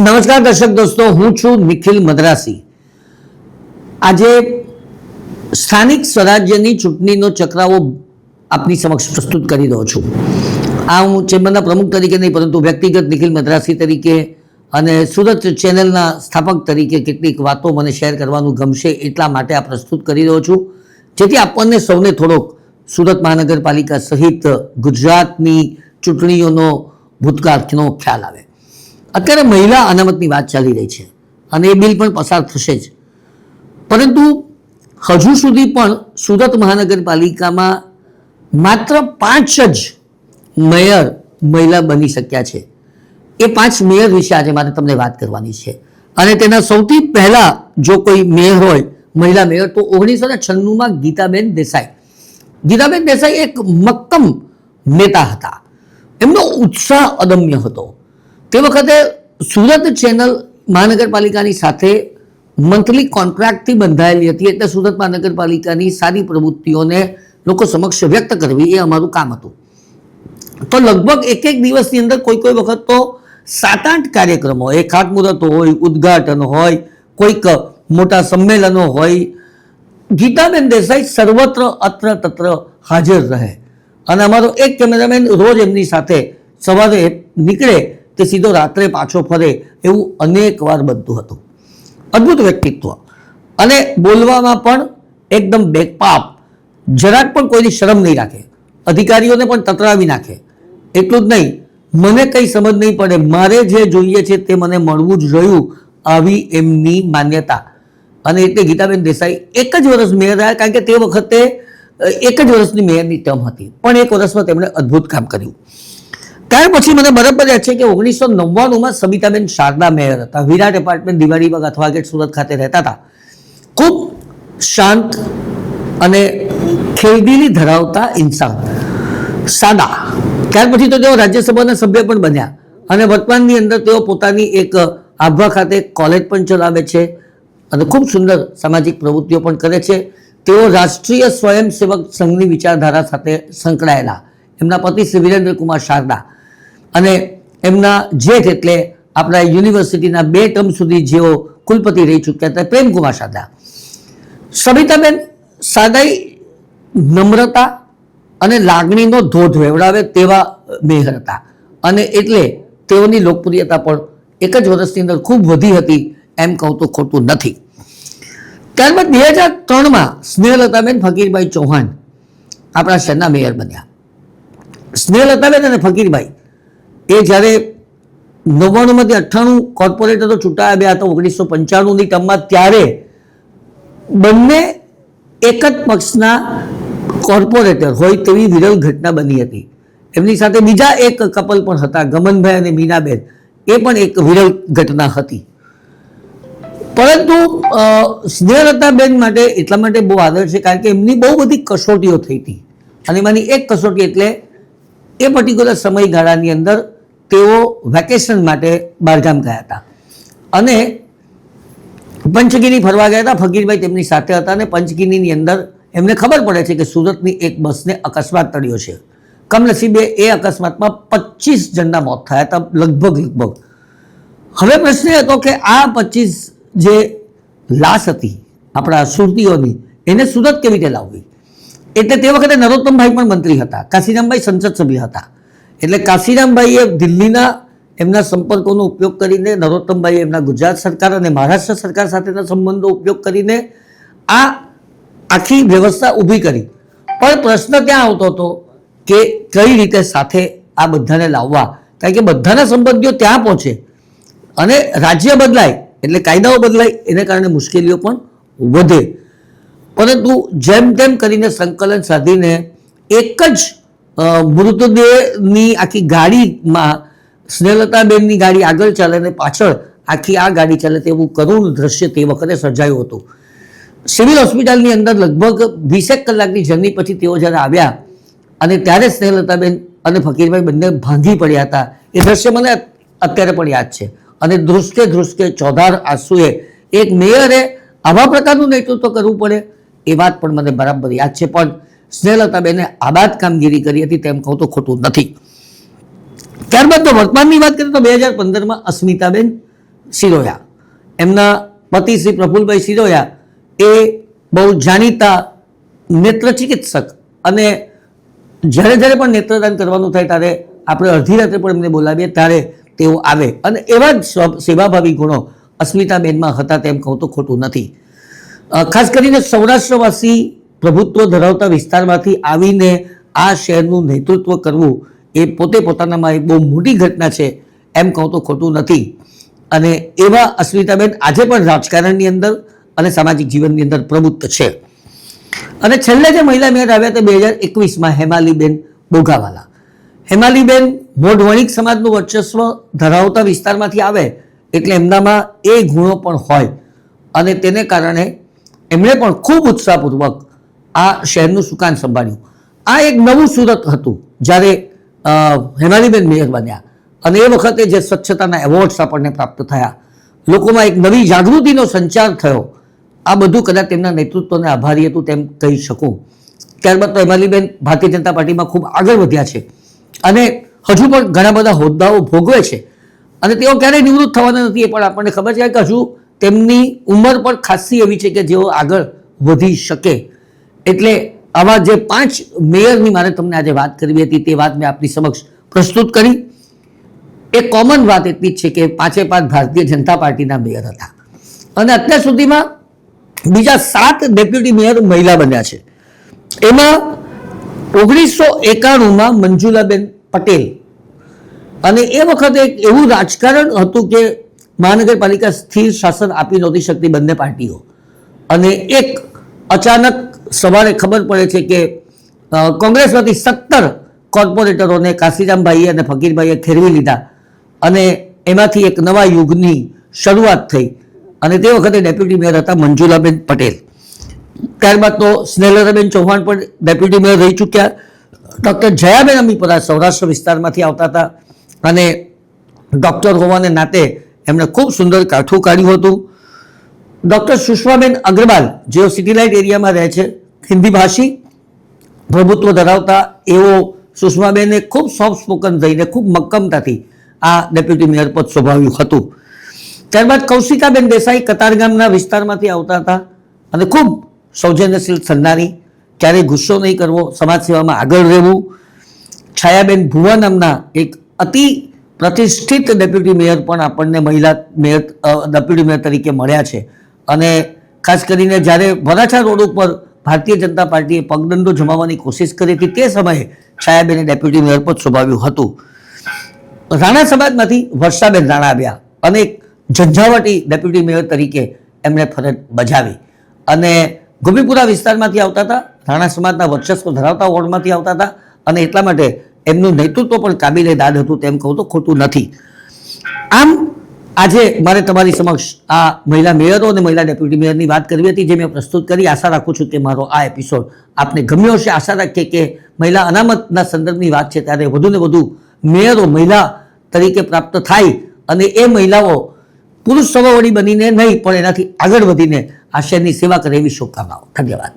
નમસ્કાર દર્શક દોસ્તો, હું છું નિખિલ મદ્રાસી। આજે સ્થાનિક સ્વરાજ્યની ચૂંટણીનો ચક્રાવો આપની સમક્ષ પ્રસ્તુત કરી રહ્યો છું। આ હું ચેમ્બરના પ્રમુખ તરીકે નહીં, પરંતુ વ્યક્તિગત નિખિલ મદ્રાસી તરીકે અને સુરત ચેનલના સ્થાપક તરીકે કેટલીક વાતો મને શેર કરવાનું ગમશે એટલા માટે આ પ્રસ્તુત કરી રહ્યો છું, જેથી આપણને સૌને થોડોક સુરત મહાનગરપાલિકા સહિત ગુજરાતની ચૂંટણીઓનો ભૂતકાળનો ખ્યાલ આવે। અત્યારે મહિલા અનામતની વાત ચાલી રહી છે અને એ બિલ પણ પસાર થશે જ, પરંતુ હજુ સુધી પણ સુરત મહાનગરપાલિકામાં માત્ર 5 જ મેયર મહિલા બની શક્યા છે। એ 5 મેયર વિશે આજે મારે તમને વાત કરવાની છે। અને તેના સૌથી પહેલા જો કોઈ મેયર હોય, મહિલા મેયર, તો 1996માં ગીતાબેન દેસાઈ। ગીતાબેન દેસાઈ એક મક્કમ નેતા હતા, એમનો ઉત્સાહ અદમ્ય હતો। તે વખતે સુરત ચેનલ મહાનગરપાલિકાની સાથે મંથલી કોન્ટ્રાક્ટથી બંધાયેલી હતી, એટલે સુરત મહાનગરપાલિકાની સારી પ્રવૃત્તિઓને લોકો સમક્ષ વ્યક્ત કરવી એ અમારું કામ હતું। તો લગભગ એક દિવસની અંદર કોઈ વખત તો 7-8 કાર્યક્રમો, એ ખાતમુહૂર્ત હોય, ઉદ્ઘાટન હોય, કોઈક મોટા સંમેલનો હોય, ગીતાબેન દેસાઈ સર્વત્ર અત્ર તત્ર હાજર રહે। અને અમારો એક કેમેરામેન રોજ એમની સાથે સવારે નીકળે તે સીધો રાત્રે પાછો ફરે, એવું અનેક વાર બનતું હતું। અદ્ભુત વ્યક્તિત્વ, અને બોલવામાં પણ એકદમ બેકપાપ, જરાક પણ કોઈની શરમ નહીં રાખે, અધિકારીઓને પણ તતરાવી નાખે। એટલું જ નહીં, મને કંઈ સમજ નહીં પડે, મારે જે જોઈએ છે તે મને મળવું જ રહ્યું, આવી એમની માન્યતા। અને એટલે ગીતાબેન દેસાઈ એક જ વર્ષ મેયર રહ્યા, કારણ કે તે વખતે એક જ વર્ષની મેયરની ટર્મ હતી, પણ એક વર્ષમાં તેમણે અદ્ભુત કામ કર્યું। ત્યાર પછી મને બરાબર યાદ છે કે 1999માં સબિતાબેન શારદા મેયર હતા। વિરાટ એપાર્ટમેન્ટ, દિવાળીબાગ, અથવા ગેટ, સુરત ખાતે રહેતા હતા। ખૂબ શાંત અને ખેલદિલી ધરાવતા ઇન્સાન, સાદા। ત્યાર પછી તો તેઓ રાજ્યસભાના સભ્ય પણ બન્યા, અને વર્તમાનની અંદર તેઓ પોતાની એક આભા ખાતે કોલેજ પણ ચલાવે છે અને ખૂબ સુંદર સામાજિક પ્રવૃત્તિઓ પણ કરે છે। તેઓ રાષ્ટ્રીય સ્વયંસેવક સંઘની વિચારધારા સાથે સંકળાયેલા। એમના પતિ શ્રી વિરેન્દ્ર કુમાર શારદા અને એમના જેઠ એટલે આપણા યુનિવર્સિટીના 2 ટર્મ સુધી જેઓ કુલપતિ રહી ચૂક્યા હતા, પ્રેમકુમાર શારદા। સબિતાબેન શારદાઈ નમ્રતા અને લાગણીનો ધોધ વેવડાવે તેવા મેયર હતા, અને એટલે તેઓની લોકપ્રિયતા પણ એક જ વર્ષની અંદર ખૂબ વધી હતી, એમ કહું તો ખોટું નથી। ત્યારબાદ 2003માં સ્નેહલતાબેન ફકીરભાઈ ચૌહાણ આપણા શહેરના મેયર બન્યા। સ્નેહલતાબેન અને ફકીરભાઈ એ જ્યારે 99માંથી 98 કોર્પોરેટરો ચૂંટાયા હતા 1995ની ટર્મમાં, ત્યારે બંને એક જ પક્ષના કોર્પોરેટર હોય તેવી વિરલ ઘટના બની હતી। એમની સાથે બીજા એક કપલ પણ હતા, ગમનભાઈ અને મીનાબેન, એ પણ એક વિરલ ઘટના હતી। પરંતુ સ્નેહલતાબેન માટે એટલા માટે બહુ આદર છે કારણ કે એમની બહુ બધી કસોટીઓ થઈ હતી, અને એમાંની એક કસોટી એટલે એ પર્ટિક્યુલર સમયગાળાની અંદર તેઓ વેકેશન માટે બહારગામ ગયા હતા અને પંચગીની ફરવા ગયા હતા। ફકીરભાઈ તેમની સાથે હતા, અને પંચગીની અંદર એમને ખબર પડે છે કે સુરતની એક બસને અકસ્માત ટળ્યો છે। કમનસીબે એ અકસ્માતમાં 25 જણના મોત થયા હતા, લગભગ। હવે પ્રશ્ન એ હતો કે આ 25 જે લાશ હતી આપણા સુરતીઓની, એને સુરત કેવી રીતે લાવવી? એટલે તે વખતે નરોત્તમભાઈ પણ મંત્રી હતા, કાશીરામભાઈ સંસદ સભ્ય હતા। એટલે કાશીરામભાઈએ દિલ્હીના એમના સંપર્કોનો ઉપયોગ કરીને, નરોત્તમભાઈએ એમના ગુજરાત સરકાર અને મહારાષ્ટ્ર સરકાર સાથેના સંબંધો ઉપયોગ કરીને આ આખી વ્યવસ્થા ઊભી કરી। પણ પ્રશ્ન ત્યાં આવતો હતો કે કઈ રીતે સાથે આ બધાને લાવવા, કારણ કે બધાના સંબંધીઓ ત્યાં પહોંચે અને રાજ્ય બદલાય એટલે કાયદાઓ બદલાય, એને કારણે મુશ્કેલીઓ પણ વધે। પરંતુ જેમ તેમ કરીને સંકલન સાધીને એક જ મૃતદેહની આખી ગાડીમાં સ્નેહલતાબેનની ગાડી આગળ ચાલે અને પાછળ આખી આ ગાડી ચાલે તેવું કરુણ દ્રશ્ય તે વખતે સર્જાયું હતું। સિવિલ હોસ્પિટલની અંદર લગભગ 20 કલાકની જર્ની પછી તેઓ જ્યારે આવ્યા, અને ત્યારે સ્નેહલતાબેન અને ફકીરભાઈ બંને ભાંગી પડ્યા હતા। એ દ્રશ્ય મને અત્યારે પણ યાદ છે, અને ધ્રુસકે ધ્રુસકે ચોધાર આંસુએ એક મેયરે આવા પ્રકારનું નેતૃત્વ કરવું પડે એ વાત પણ મને બરાબર યાદ છે। પણ સ્નેહલતાબેને આબાદ કામગીરી કરી હતી, તેમ કહું તો ખોટું નથી। ત્યારબાદ તો વર્તમાનની વાત કરીએ તો 2015માં અસ્મિતાબેન સિરોયા, એમના પતિ શ્રી પ્રફુલભાઈ સિરોયા એ બહુ જાણીતા નેત્ર ચિકિત્સક, અને જ્યારે જ્યારે પણ નેત્રદાન કરવાનું થાય ત્યારે આપણે અડધી રાત્રે પણ એમને બોલાવીએ ત્યારે તેઓ આવે, અને એવા જ સેવાભાવી ગુણો અસ્મિતાબેનમાં હતા તેમ કહું તો ખોટું નથી. ખાસ કરીને સૌરાષ્ટ્રવાસી પ્રભુત્વ ધરાવતા વિસ્તારમાંથી આવીને આ શહેરનું નેતૃત્વ કરવું એ પોતે પોતાનામાં એક બહુ મોટી ઘટના છે એમ કહું તો ખોટું નથી. અને એવા અસ્મિતાબેન આજે પણ રાજકારણની અંદર અને સામાજિક જીવનની અંદર પ્રબુદ્ધ છે. અને છેલ્લે જે મહિલા મેયર આવ્યા તે 2021માં હેમાલીબેન બોગાવાલા. હેમાલીબેન મોઢ વણિક સમાજનું વર્ચસ્વ ધરાવતા વિસ્તારમાંથી આવે એટલે એમનામાં એ ગુણો પણ હોય, અને તેને કારણે એમણે પણ ખૂબ ઉત્સાહપૂર્વક આ શહેરનું સુકાન સંભાળ્યું. આ એક નવું સુરત હતું જ્યારે હેમાલીબેન મેયર બન્યા, અને એ વખતે જે સ્વચ્છતાના એવોર્ડ્સ આપણને પ્રાપ્ત થયા, લોકોમાં એક નવી જાગૃતિનો સંચાર થયો, આ બધું કદાચ તેમના નેતૃત્વને આભારી હતું તેમ કહી શકું. ત્યારબાદ તો હેમાલીબેન ભારતીય જનતા પાર્ટીમાં ખૂબ આગળ વધ્યા છે અને હજુ પણ ઘણા બધા હોદ્દાઓ ભોગવે છે, અને તેઓ ક્યારેય નિવૃત્ત થવાના નથી એ પણ આપણને ખબર છે કે હજુ તેમની ઉંમર પણ ખાસી એવી છે કે જેઓ આગળ વધી શકે. એટલે આવા જે 5 મેયરની મારે તમને આજે વાત કરવી હતી તે વાત મેં આપની સમક્ષ પ્રસ્તુત કરી. એ કોમન વાત એટલી જ છે કે 5 ભારતીય જનતા પાર્ટીના મેયર હતા, અને અત્યાર સુધીમાં બીજા 7 ડેપ્યુટી મેયર મહિલા બન્યા છે. એમાં 1991માં મંજુલાબેન પટેલ, અને એ વખતે એક એવું રાજકારણ હતું કે મહાનગરપાલિકા સ્થિર શાસન આપી નહોતી શકતી બંને પાર્ટીઓ, અને એક અચાનક સવારે ખબર પડે છે કે કોંગ્રેસમાંથી 17 કોર્પોરેટરોને કાશીરામભાઈએ અને ફકીરભાઈએ ખેરવી લીધા, અને એમાંથી એક નવા યુગની શરૂઆત થઈ, અને તે વખતે ડેપ્યુટી મેયર હતા મંજુલાબેન પટેલ. ત્યારબાદ તો સ્નેહલતાબેન ચૌહાણ પણ ડેપ્યુટી મેયર રહી ચૂક્યા. ડૉક્ટર જયાબેન અમીપરા સૌરાષ્ટ્ર વિસ્તારમાંથી આવતા હતા, અને ડૉક્ટર હોવાને નાતે એમણે ખૂબ સુંદર કાઠું કાઢ્યું હતું. ડૉક્ટર સુષ્માબેન અગ્રવાલ જેઓ સિટી લાઇટ એરિયામાં રહે છે, હિન્દી ભાષી પ્રભુત્વ ધરાવતા એવો સુષ્માબેને ખૂબ સોફ્ટ સ્પોકન રહીને ખૂબ મક્કમતાથી આ ડેપ્યુટી મેયર પદ શોભાવ્યું હતું. ત્યારબાદ કૌશિકાબેન દેસાઈ કતારગામના વિસ્તારમાંથી આવતા હતા, અને ખૂબ સૌજન્યશીલ સન્નારી, ક્યારેય ગુસ્સો નહીં કરવો, સમાજ સેવામાં આગળ રહેવું. છાયાબેન ભુવા નામના એક અતિ પ્રતિષ્ઠિત ડેપ્યુટી મેયર પણ આપણને મહિલા મેયર ડેપ્યુટી મેયર તરીકે મળ્યા છે, અને ખાસ કરીને જ્યારે વરાછા રોડ ઉપર ભારતીય જનતા પાર્ટીએ પગદંડો જમાવવાની કોશિશ કરી હતી તે સમયે છાયાબેને ડેપ્યુટી મેયર પદ શોભાવ્યું હતું. રાણા સમાજમાંથી વર્ષાબેન રાણા આવ્યા, અને એક ઝંઝાવટી ડેપ્યુટી મેયર તરીકે એમણે ફરજ બજાવી, અને ગોપીપુરા વિસ્તારમાંથી આવતા હતા, રાણા સમાજના વર્ચસ્વ ધરાવતા વોર્ડમાંથી આવતા હતા, અને એટલા માટે એમનું નેતૃત્વ પણ કાબિલે દાદ હતું તેમ કહું તો ખોટું નથી. આમ આજે મારે તમારી સમક્ષ આ મહિલા મેયરો અને મહિલા ડેપ્યુટી મેયરની વાત કરવી હતી, જે મેં પ્રસ્તુત કરી. આશા રાખું છું કે મારો આ એપિસોડ આપને ગમ્યો હશે. આશા રાખીએ કે મહિલા અનામતના સંદર્ભની વાત છે ત્યારે વધુને વધુ મેયરો મહિલા તરીકે પ્રાપ્ત થાય, અને એ મહિલાઓ પુરુષ સમોવડી બનીને નહીં પણ એનાથી આગળ વધીને આ શહેરની સેવા કરે એવી શુભકામનાઓ. ધન્યવાદ.